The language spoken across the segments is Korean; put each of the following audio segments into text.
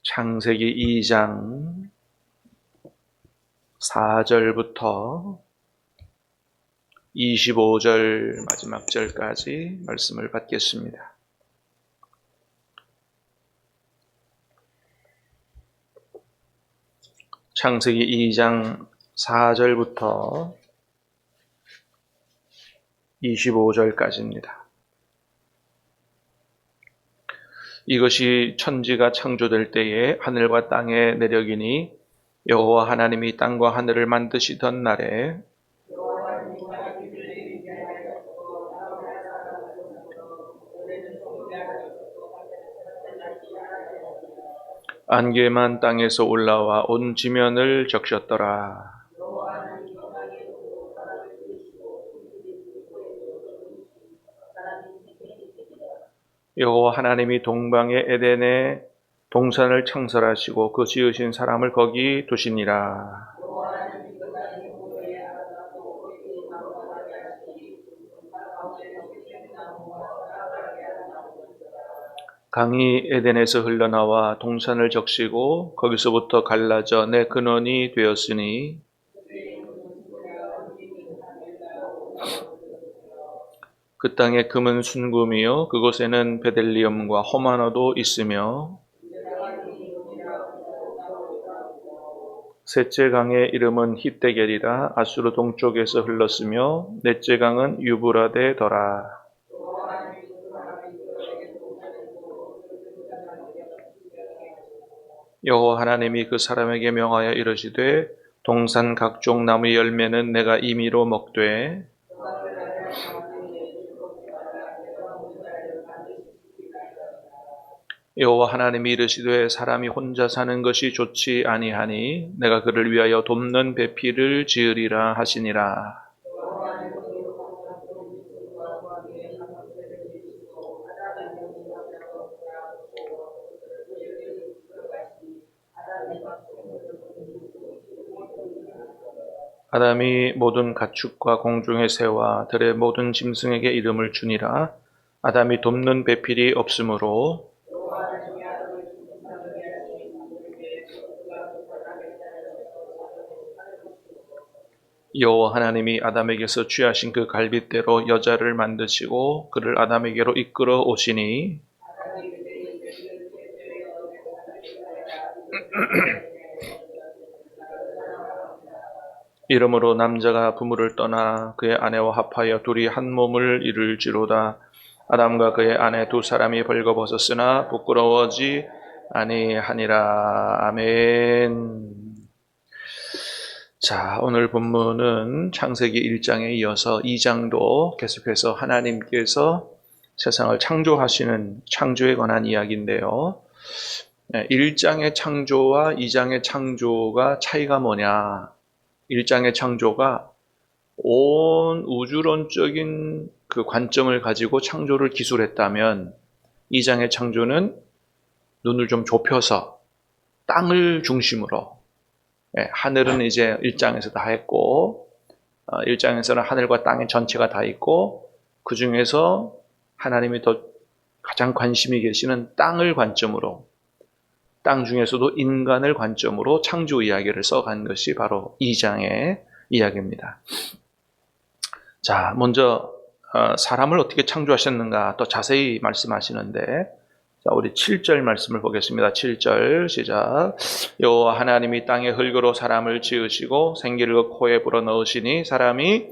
창세기 2장 4절부터 25절 마지막 절까지 말씀을 받겠습니다. 창세기 2장 4절부터 25절까지입니다. 이것이 천지가 창조될 때에 하늘과 땅의 내력이니 여호와 하나님이 땅과 하늘을 만드시던 날에 안개만 땅에서 올라와 온 지면을 적셨더라. 여호와 하나님이 동방의 에덴에 동산을 창설하시고 그 지으신 사람을 거기 두시니라. 강이 에덴에서 흘러나와 동산을 적시고 거기서부터 갈라져 내 근원이 되었으니 그 땅에 금은 순금이요 그곳에는 베델리엄과 호마노도 있으며 셋째 강의 이름은 힛데겔이라 아수르 동쪽에서 흘렀으며 넷째 강은 유브라데더라. 여호와 하나님이 그 사람에게 명하여 이르시되 동산 각종 나무의 열매는 내가 임의로 먹되 여호와 하나님이 이르시되 사람이 혼자 사는 것이 좋지 아니하니 내가 그를 위하여 돕는 배필을 지으리라 하시니라. 아담이 모든 가축과 공중의 새와 들의 모든 짐승에게 이름을 주니라. 아담이 돕는 배필이 없으므로 여호와 하나님이 아담에게서 취하신 그 갈빗대로 여자를 만드시고 그를 아담에게로 이끌어 오시니 이러므로 남자가 부모를 떠나 그의 아내와 합하여 둘이 한 몸을 이룰지로다. 아담과 그의 아내 두 사람이 벌거벗었으나 부끄러워하지 아니하니라. 아멘. 자, 오늘 본문은 창세기 1장에 이어서 2장도 계속해서 하나님께서 세상을 창조하시는 창조에 관한 이야기인데요. 1장의 창조와 2장의 창조가 차이가 뭐냐? 1장의 창조가 온 우주론적인 그 관점을 가지고 창조를 기술했다면 2장의 창조는 눈을 좀 좁혀서 땅을 중심으로 하늘은 이제 1장에서 다 했고 1장에서는 하늘과 땅의 전체가 다 있고 그 중에서 하나님이 더 가장 관심이 계시는 땅을 관점으로 땅 중에서도 인간을 관점으로 창조 이야기를 써간 것이 바로 2장의 이야기입니다. 자, 먼저 사람을 어떻게 창조하셨는가 더 자세히 말씀하시는데 자, 우리 7절 말씀을 보겠습니다. 7절 시작. 여호와 하나님이 땅의 흙으로 사람을 지으시고 생기를 그 코에 불어넣으시니 사람이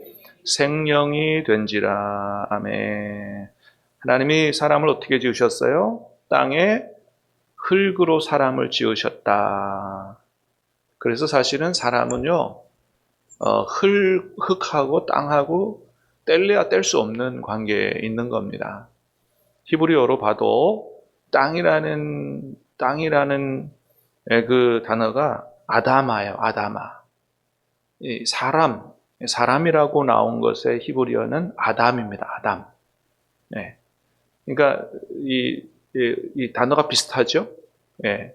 생명이 된지라. 아멘. 하나님이 사람을 어떻게 지으셨어요? 땅에 흙으로 사람을 지으셨다. 그래서 사실은 사람은요, 흙하고 땅하고 뗄래야 뗄 수 없는 관계에 있는 겁니다. 히브리어로 봐도 땅이라는 그 단어가 아다마예요. 아다마. 이 사람이라고 나온 것의 히브리어는 아담입니다. 아담. 네. 그러니까 이 단어가 비슷하죠. 예.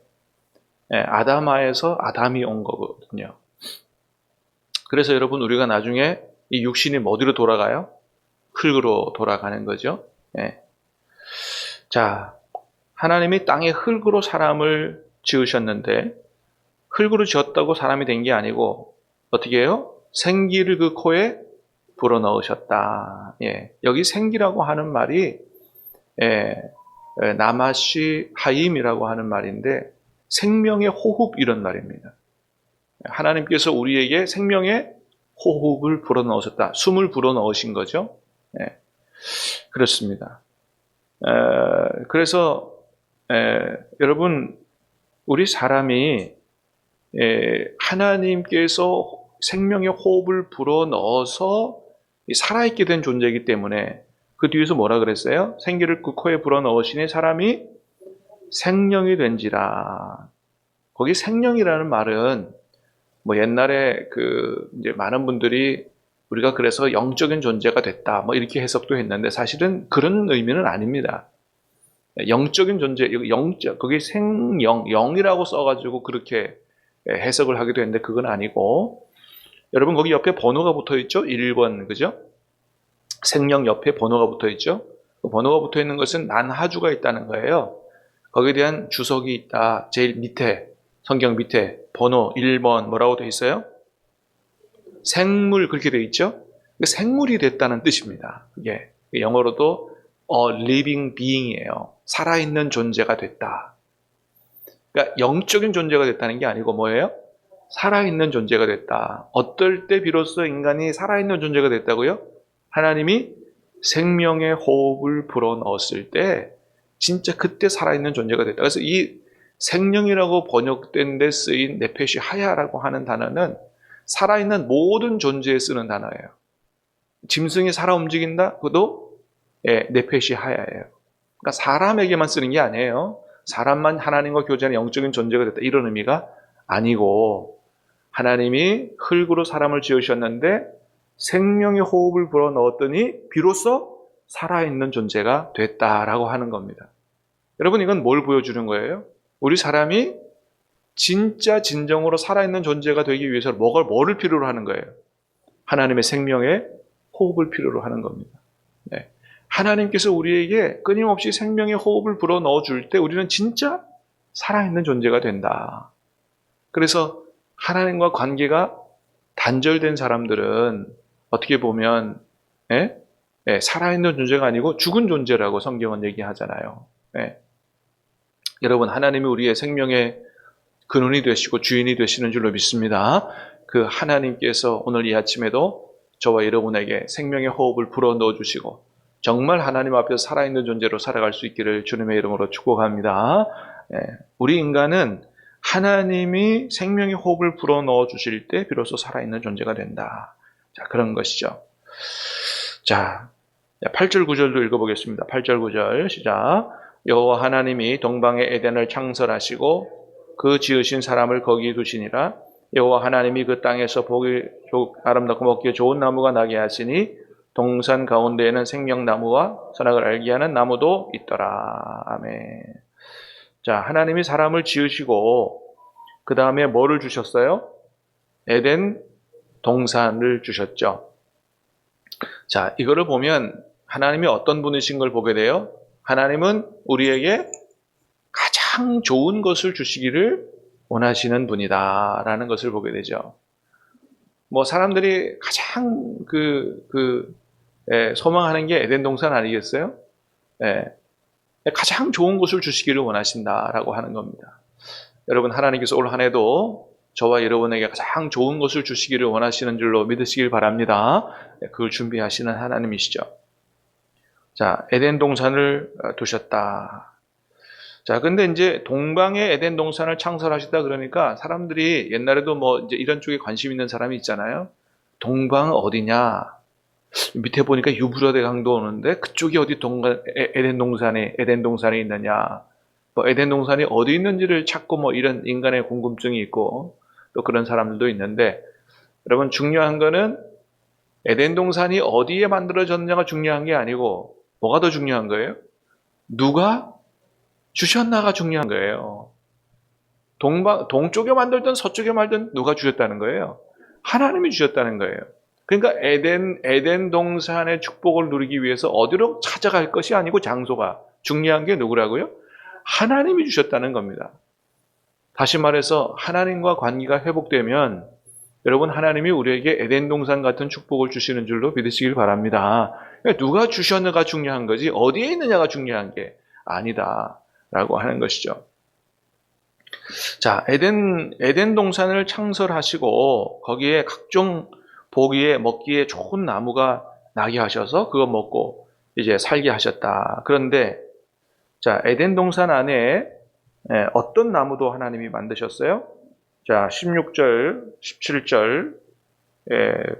아다마에서 아담이 온 거거든요. 그래서 여러분 우리가 나중에 이 육신이 어디로 돌아가요? 흙으로 돌아가는 거죠. 예. 자, 하나님이 땅의 흙으로 사람을 지으셨는데 흙으로 지었다고 사람이 된 게 아니고 어떻게 해요? 생기를 그 코에 불어넣으셨다. 예, 여기 생기라고 하는 말이 나마시 하임이라고 하는 말인데 생명의 호흡 이런 말입니다. 하나님께서 우리에게 생명의 호흡을 불어넣으셨다. 숨을 불어넣으신 거죠. 예, 그렇습니다. 그래서 여러분 우리 사람이 하나님께서 생명의 호흡을 불어넣어서 살아있게 된 존재이기 때문에 그 뒤에서 뭐라 그랬어요? 생기를 그 코에 불어넣으시니 사람이 생명이 된지라. 거기 생명이라는 말은 뭐 옛날에 이제 많은 분들이 우리가 그래서 영적인 존재가 됐다 뭐 이렇게 해석도 했는데 사실은 그런 의미는 아닙니다. 영적인 존재, 거기 영이라고 써가지고 그렇게 해석을 하기도 했는데 그건 아니고 여러분 거기 옆에 번호가 붙어 있죠? 1번 그죠? 생명 옆에 번호가 붙어 있죠? 그 번호가 붙어 있는 것은 난하주가 있다는 거예요. 거기에 대한 주석이 있다. 제일 밑에 성경 밑에 번호 1번 뭐라고 되어 있어요? 생물 그렇게 되어 있죠? 생물이 됐다는 뜻입니다. 예, 영어로도 a living being이에요. 살아있는 존재가 됐다. 그러니까 영적인 존재가 됐다는 게 아니고 뭐예요? 살아있는 존재가 됐다. 어떨 때 비로소 인간이 살아있는 존재가 됐다고요? 하나님이 생명의 호흡을 불어넣었을 때 진짜 그때 살아있는 존재가 됐다. 그래서 이 생명이라고 번역된 데 쓰인 네페시 하야라고 하는 단어는 살아있는 모든 존재에 쓰는 단어예요. 짐승이 살아 움직인다? 그것도 네페시 하야예요. 그러니까 사람에게만 쓰는 게 아니에요. 사람만 하나님과 교제하는 영적인 존재가 됐다. 이런 의미가 아니고 하나님이 흙으로 사람을 지으셨는데 생명의 호흡을 불어넣었더니 비로소 살아있는 존재가 됐다라고 하는 겁니다. 여러분 이건 뭘 보여주는 거예요? 우리 사람이 진짜 진정으로 살아있는 존재가 되기 위해서 뭐를 필요로 하는 거예요? 하나님의 생명의 호흡을 필요로 하는 겁니다. 네. 하나님께서 우리에게 끊임없이 생명의 호흡을 불어넣어 줄 때 우리는 진짜 살아있는 존재가 된다. 그래서 하나님과 관계가 단절된 사람들은 어떻게 보면 살아있는 존재가 아니고 죽은 존재라고 성경은 얘기하잖아요. 여러분 하나님이 우리의 생명의 근원이 되시고 주인이 되시는 줄로 믿습니다. 그 하나님께서 오늘 이 아침에도 저와 여러분에게 생명의 호흡을 불어넣어 주시고 정말 하나님 앞에서 살아있는 존재로 살아갈 수 있기를 주님의 이름으로 축복합니다. 우리 인간은 하나님이 생명의 호흡을 불어넣어 주실 때 비로소 살아있는 존재가 된다. 자, 그런 것이죠. 자, 8절 9절도 읽어보겠습니다. 8절 9절 시작. 여호와 하나님이 동방의 에덴을 창설하시고 그 지으신 사람을 거기 두시니라. 여호와 하나님이 그 땅에서 보기 아름답고 먹기에 좋은 나무가 나게 하시니 동산 가운데에는 생명나무와 선악을 알게 하는 나무도 있더라. 아멘. 자, 하나님이 사람을 지으시고 그 다음에 뭐를 주셨어요? 에덴 동산을 주셨죠. 자, 이거를 보면 하나님이 어떤 분이신 걸 보게 돼요? 하나님은 우리에게 가장 좋은 것을 주시기를 원하시는 분이다라는 것을 보게 되죠. 뭐 사람들이 가장 소망하는 게 에덴 동산 아니겠어요? 가장 좋은 것을 주시기를 원하신다라고 하는 겁니다. 여러분 하나님께서 올 한 해도 저와 여러분에게 가장 좋은 것을 주시기를 원하시는 줄로 믿으시길 바랍니다. 그걸 준비하시는 하나님이시죠. 자, 에덴 동산을 두셨다. 자, 근데 이제 동방의 에덴 동산을 창설하셨다 그러니까 사람들이 옛날에도 뭐 이제 이런 쪽에 관심 있는 사람이 있잖아요. 동방 어디냐? 밑에 보니까 유브라데 강도 오는데 그쪽이 어디 에덴 동산에 있느냐? 뭐 에덴 동산이 어디 있는지를 찾고 뭐 이런 인간의 궁금증이 있고 또 그런 사람들도 있는데 여러분 중요한 거는 에덴 동산이 어디에 만들어졌느냐가 중요한 게 아니고 뭐가 더 중요한 거예요? 누가 주셨나가 중요한 거예요. 동쪽에 만들든 서쪽에 만들든 누가 주셨다는 거예요? 하나님이 주셨다는 거예요. 그러니까 에덴 동산의 축복을 누리기 위해서 어디로 찾아갈 것이 아니고 장소가 중요한 게 누구라고요? 하나님이 주셨다는 겁니다. 다시 말해서 하나님과 관계가 회복되면 여러분, 하나님이 우리에게 에덴 동산 같은 축복을 주시는 줄로 믿으시길 바랍니다. 그러니까 누가 주셨느가 중요한 거지 어디에 있느냐가 중요한 게 아니다라고 하는 것이죠. 자, 에덴 동산을 창설하시고 거기에 각종 보기에 먹기에 좋은 나무가 나게 하셔서 그거 먹고 이제 살게 하셨다. 그런데 자, 에덴 동산 안에 어떤 나무도 하나님이 만드셨어요? 자, 16절, 17절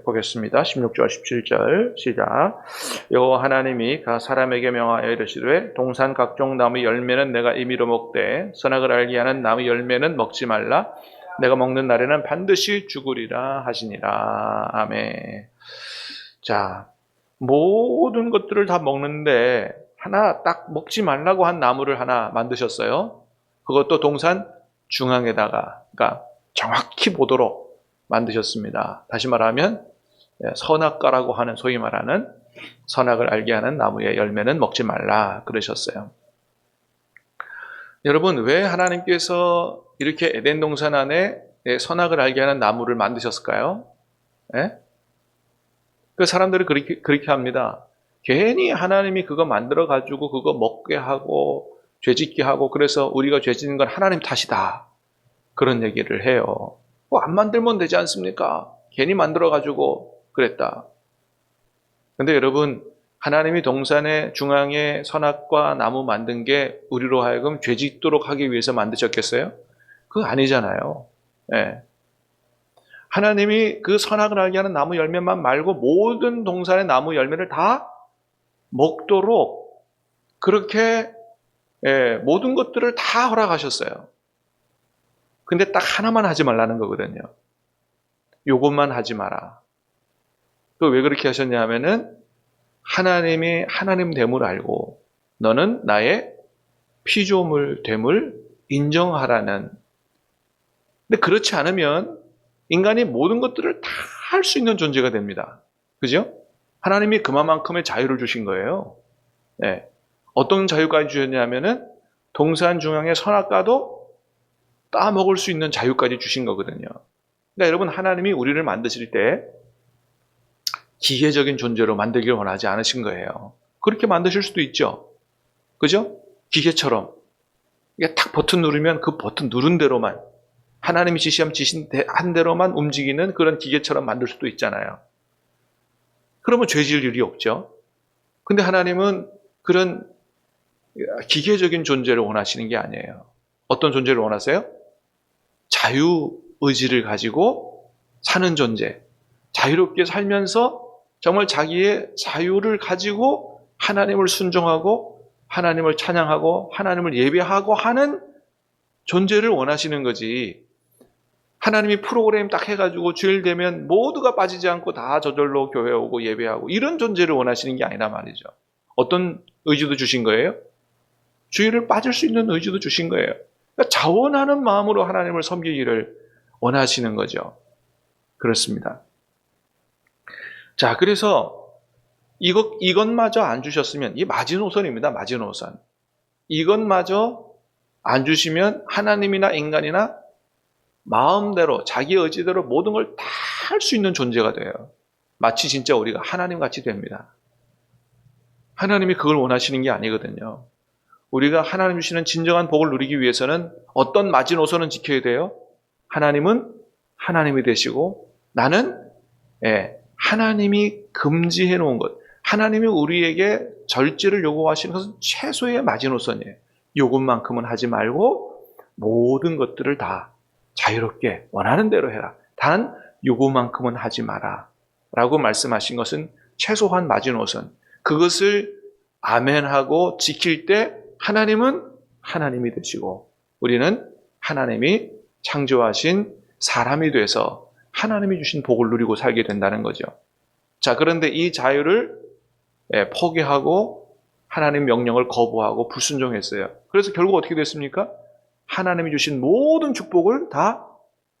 보겠습니다. 16절, 17절 시작. 여호와 하나님이 사람에게 명하여 이르시되 동산 각종 나무 열매는 내가 임의로 먹되 선악을 알게 하는 나무 열매는 먹지 말라. 내가 먹는 날에는 반드시 죽으리라 하시니라. 아멘. 자, 모든 것들을 다 먹는데 하나 딱 먹지 말라고 한 나무를 하나 만드셨어요. 그것도 동산 중앙에다가, 그러니까 정확히 보도록 만드셨습니다. 다시 말하면 선악과라고 하는, 소위 말하는 선악을 알게 하는 나무의 열매는 먹지 말라 그러셨어요. 여러분, 왜 하나님께서 이렇게 에덴 동산 안에 선악을 알게 하는 나무를 만드셨을까요? 그 사람들이 그렇게 합니다. 괜히 하나님이 그거 만들어 가지고 그거 먹게 하고 죄짓게 하고 그래서 우리가 죄짓는 건 하나님 탓이다. 그런 얘기를 해요. 안 만들면 되지 않습니까? 괜히 만들어 가지고 그랬다. 근데 여러분, 하나님이 동산의 중앙에 선악과 나무 만든 게 우리로 하여금 죄짓도록 하기 위해서 만드셨겠어요? 그거 아니잖아요. 하나님이 그 선악을 알게 하는 나무 열매만 말고 모든 동산의 나무 열매를 다 먹도록 그렇게 모든 것들을 다 허락하셨어요. 근데 딱 하나만 하지 말라는 거거든요. 요것만 하지 마라. 그 왜 그렇게 하셨냐 하면은 하나님이 하나님 됨을 알고 너는 나의 피조물 됨을 인정하라는. 근데 그렇지 않으면 인간이 모든 것들을 다 할 수 있는 존재가 됩니다. 그죠? 하나님이 그만큼의 자유를 주신 거예요. 어떤 자유까지 주셨냐면은 동산 중앙의 선악과도 따먹을 수 있는 자유까지 주신 거거든요. 그러니까 여러분, 하나님이 우리를 만드실 때 기계적인 존재로 만들기를 원하지 않으신 거예요. 그렇게 만드실 수도 있죠. 그죠? 기계처럼. 이게 탁 버튼 누르면 그 버튼 누른 대로만, 하나님이 지시한 대로만 움직이는 그런 기계처럼 만들 수도 있잖아요. 그러면 죄 지을 일이 없죠. 근데 하나님은 그런 기계적인 존재를 원하시는 게 아니에요. 어떤 존재를 원하세요? 자유의지를 가지고 사는 존재. 자유롭게 살면서 정말 자기의 자유를 가지고 하나님을 순종하고 하나님을 찬양하고 하나님을 예배하고 하는 존재를 원하시는 거지. 하나님이 프로그램 딱 해가지고 주일 되면 모두가 빠지지 않고 다 저절로 교회 오고 예배하고 이런 존재를 원하시는 게 아니란 말이죠. 어떤 의지도 주신 거예요? 주일을 빠질 수 있는 의지도 주신 거예요. 그러니까 자원하는 마음으로 하나님을 섬기기를 원하시는 거죠. 그렇습니다. 자, 그래서 이것마저 안 주셨으면, 이 마지노선입니다. 마지노선. 이것마저 안 주시면 하나님이나 인간이나 마음대로 자기 의지대로 모든 걸 다 할 수 있는 존재가 돼요. 마치 진짜 우리가 하나님같이 됩니다. 하나님이 그걸 원하시는 게 아니거든요. 우리가 하나님 주시는 진정한 복을 누리기 위해서는 어떤 마지노선은 지켜야 돼요? 하나님은 하나님이 되시고 나는 하나님이 금지해 놓은 것, 하나님이 우리에게 절제를 요구하시는 것은 최소의 마지노선이에요. 요것만큼은 하지 말고 모든 것들을 다 자유롭게 원하는 대로 해라. 단 요것만큼은 하지 마라 라고 말씀하신 것은 최소한 마지노선. 그것을 아멘하고 지킬 때 하나님은 하나님이 되시고 우리는 하나님이 창조하신 사람이 돼서 하나님이 주신 복을 누리고 살게 된다는 거죠. 자, 그런데 이 자유를 포기하고 하나님 명령을 거부하고 불순종했어요. 그래서 결국 어떻게 됐습니까? 하나님이 주신 모든 축복을 다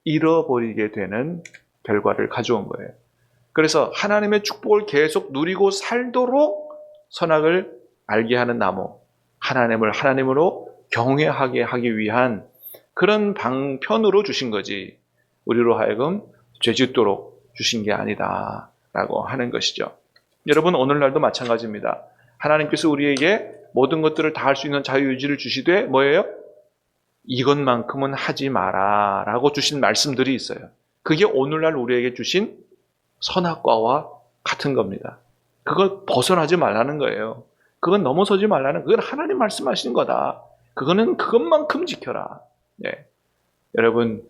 잃어버리게 되는 결과를 가져온 거예요. 그래서 하나님의 축복을 계속 누리고 살도록 선악을 알게 하는 나무, 하나님을 하나님으로 경외하게 하기 위한 그런 방편으로 주신 거지 우리로 하여금 죄짓도록 주신 게 아니다라고 하는 것이죠. 여러분 오늘날도 마찬가지입니다. 하나님께서 우리에게 모든 것들을 다 할 수 있는 자유의지를 주시되 뭐예요? 이것만큼은 하지 마라 라고 주신 말씀들이 있어요. 그게 오늘날 우리에게 주신 선악과와 같은 겁니다. 그걸 벗어나지 말라는 거예요. 그건 넘어서지 말라는, 그건 하나님 말씀하시는 거다. 그거는 그것만큼 지켜라. 네. 여러분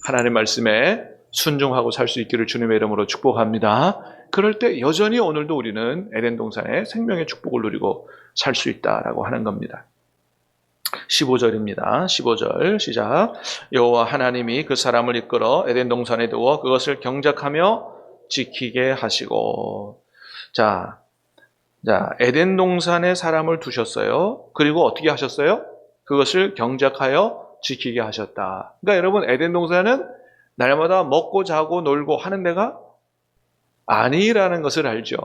하나님 말씀에 순종하고 살 수 있기를 주님의 이름으로 축복합니다. 그럴 때 여전히 오늘도 우리는 에덴 동산의 생명의 축복을 누리고 살 수 있다라고 하는 겁니다. 15절입니다. 15절 시작. 여호와 하나님이 그 사람을 이끌어 에덴 동산에 두어 그것을 경작하며 지키게 하시고. 자, 에덴 동산에 사람을 두셨어요. 그리고 어떻게 하셨어요? 그것을 경작하여 지키게 하셨다. 그러니까 여러분 에덴 동산은 날마다 먹고 자고 놀고 하는 데가 아니라는 것을 알죠.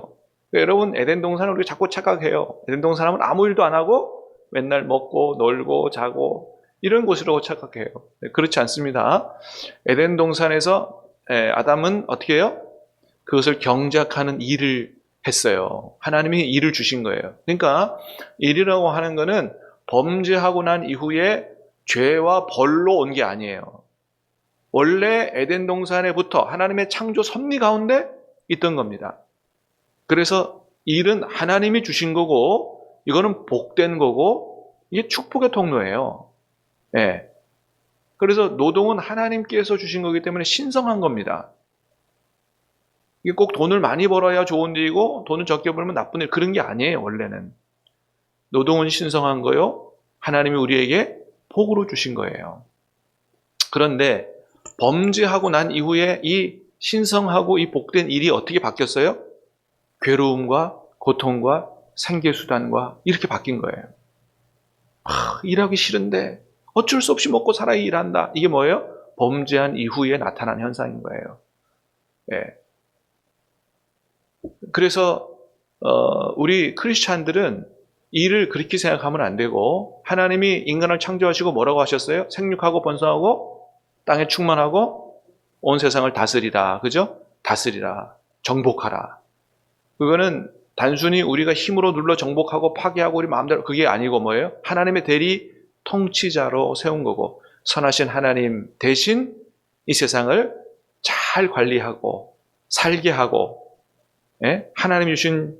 그러니까 여러분 에덴 동산을 우리가 자꾸 착각해요. 에덴 동산 하면 아무 일도 안 하고 맨날 먹고 놀고 자고 이런 곳이라고 착각해요. 그렇지 않습니다. 에덴 동산에서 아담은 어떻게 해요? 그것을 경작하는 일을 했어요. 하나님이 일을 주신 거예요. 그러니까 일이라고 하는 거는 범죄하고 난 이후에 죄와 벌로 온 게 아니에요. 원래 에덴 동산에부터 하나님의 창조 섭리 가운데 있던 겁니다. 그래서 일은 하나님이 주신 거고 이거는 복된 거고 이게 축복의 통로예요. 예. 그래서 노동은 하나님께서 주신 거기 때문에 신성한 겁니다. 이게 꼭 돈을 많이 벌어야 좋은 일이고 돈을 적게 벌면 나쁜 일, 그런 게 아니에요. 원래는 노동은 신성한 거요. 하나님이 우리에게 복으로 주신 거예요. 그런데 범죄하고 난 이후에 이 신성하고 이 복된 일이 어떻게 바뀌었어요? 괴로움과 고통과 생계수단과 이렇게 바뀐 거예요. 일하기 싫은데 어쩔 수 없이 먹고 살아야 일한다. 이게 뭐예요? 범죄한 이후에 나타난 현상인 거예요. 예. 그래서 우리 크리스찬들은 일을 그렇게 생각하면 안 되고 하나님이 인간을 창조하시고 뭐라고 하셨어요? 생육하고 번성하고 땅에 충만하고 온 세상을 다스리라. 그죠? 다스리라. 정복하라. 그거는 단순히 우리가 힘으로 눌러 정복하고 파괴하고 우리 마음대로 그게 아니고 뭐예요? 하나님의 대리 통치자로 세운 거고 선하신 하나님 대신 이 세상을 잘 관리하고 살게 하고 하나님이 주신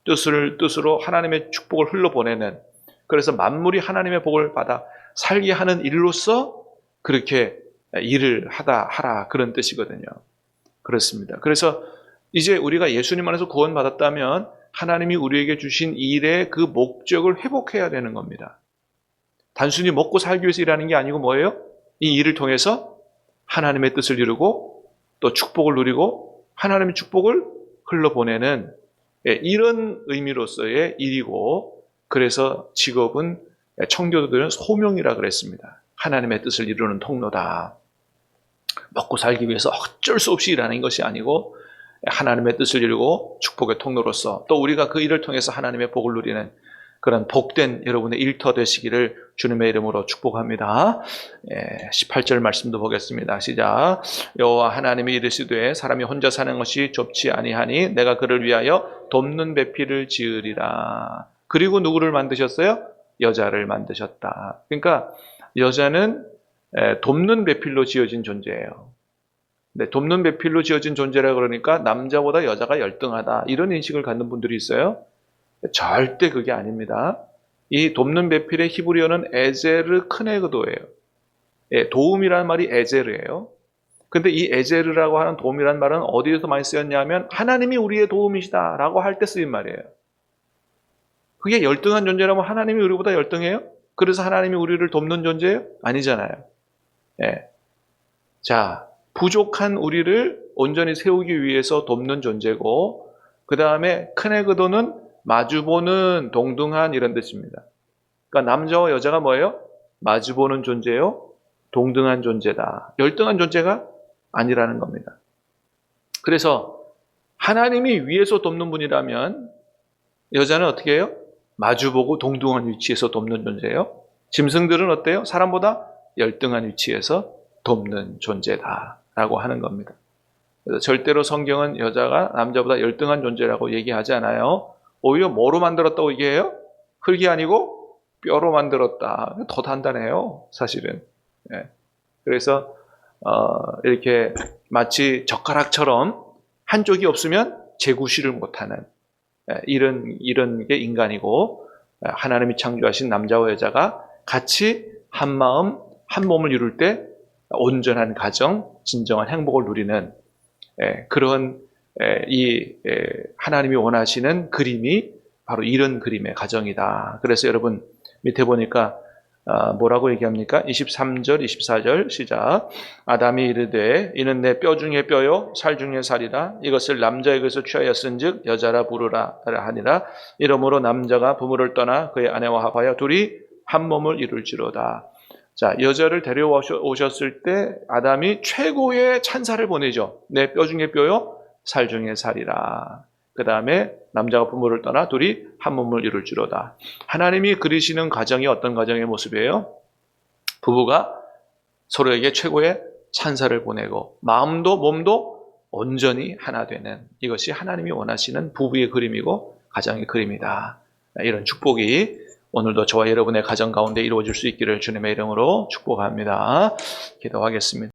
뜻으로 하나님의 축복을 흘러보내는, 그래서 만물이 하나님의 복을 받아 살게 하는 일로서 그렇게 일을 하라 그런 뜻이거든요. 그렇습니다. 그래서 이제 우리가 예수님 안에서 구원받았다면 하나님이 우리에게 주신 일의 그 목적을 회복해야 되는 겁니다. 단순히 먹고 살기 위해서 일하는 게 아니고 뭐예요? 이 일을 통해서 하나님의 뜻을 이루고 또 축복을 누리고 하나님의 축복을 흘러보내는 이런 의미로서의 일이고, 그래서 직업은 청교도들은 소명이라 그랬습니다. 하나님의 뜻을 이루는 통로다. 먹고 살기 위해서 어쩔 수 없이 일하는 것이 아니고 하나님의 뜻을 이루고 축복의 통로로서 또 우리가 그 일을 통해서 하나님의 복을 누리는 그런 복된 여러분의 일터 되시기를 주님의 이름으로 축복합니다. 18절 말씀도 보겠습니다. 시작. 여호와 하나님이 이르시되 사람이 혼자 사는 것이 좁지 아니하니 내가 그를 위하여 돕는 배필을 지으리라. 그리고 누구를 만드셨어요? 여자를 만드셨다. 그러니까 여자는 돕는 배필로 지어진 존재예요. 네, 돕는 배필로 지어진 존재라 그러니까 남자보다 여자가 열등하다 이런 인식을 갖는 분들이 있어요. 절대 그게 아닙니다. 이 돕는 배필의 히브리어는 에제르 크네그도예요. 도움이라는 말이 에제르예요. 근데 이 에제르라고 하는 도움이라는 말은 어디에서 많이 쓰였냐면 하나님이 우리의 도움이시다라고 할 때 쓰인 말이에요. 그게 열등한 존재라면 하나님이 우리보다 열등해요? 그래서 하나님이 우리를 돕는 존재예요? 아니잖아요. 자, 부족한 우리를 온전히 세우기 위해서 돕는 존재고, 그 다음에 크네그도는 마주보는, 동등한 이런 뜻입니다. 그러니까 남자와 여자가 뭐예요? 마주보는 존재요, 동등한 존재다. 열등한 존재가 아니라는 겁니다. 그래서 하나님이 위에서 돕는 분이라면 여자는 어떻게 해요? 마주보고 동등한 위치에서 돕는 존재예요. 짐승들은 어때요? 사람보다 열등한 위치에서 돕는 존재다라고 하는 겁니다. 그래서 절대로 성경은 여자가 남자보다 열등한 존재라고 얘기하지 않아요. 오히려 뭐로 만들었다고 얘기해요? 흙이 아니고 뼈로 만들었다. 더 단단해요, 사실은. 예. 그래서 이렇게 마치 젓가락처럼 한쪽이 없으면 재구시를 못하는 이런 게 인간이고, 하나님이 창조하신 남자와 여자가 같이 한 마음 한 몸을 이룰 때 온전한 가정, 진정한 행복을 누리는 그런 하나님이 원하시는 그림이 바로 이런 그림의 가정이다. 그래서 여러분 밑에 보니까 뭐라고 얘기합니까? 23절, 24절 시작. 아담이 이르되 이는 내 뼈 중에 뼈요 살 중에 살이라. 이것을 남자에게서 취하였은즉 여자라 부르라 하니라. 이러므로 남자가 부모를 떠나 그의 아내와 합하여 둘이 한 몸을 이룰지로다. 자, 여자를 데려오셨을 때 아담이 최고의 찬사를 보내죠. 내 뼈 중에 뼈요 살 중에 살이라. 그 다음에 남자가 부모를 떠나 둘이 한 몸을 이룰지로다. 하나님이 그리시는 가정이 어떤 가정의 모습이에요? 부부가 서로에게 최고의 찬사를 보내고 마음도 몸도 온전히 하나 되는, 이것이 하나님이 원하시는 부부의 그림이고 가정의 그림이다. 이런 축복이 오늘도 저와 여러분의 가정 가운데 이루어질 수 있기를 주님의 이름으로 축복합니다. 기도하겠습니다.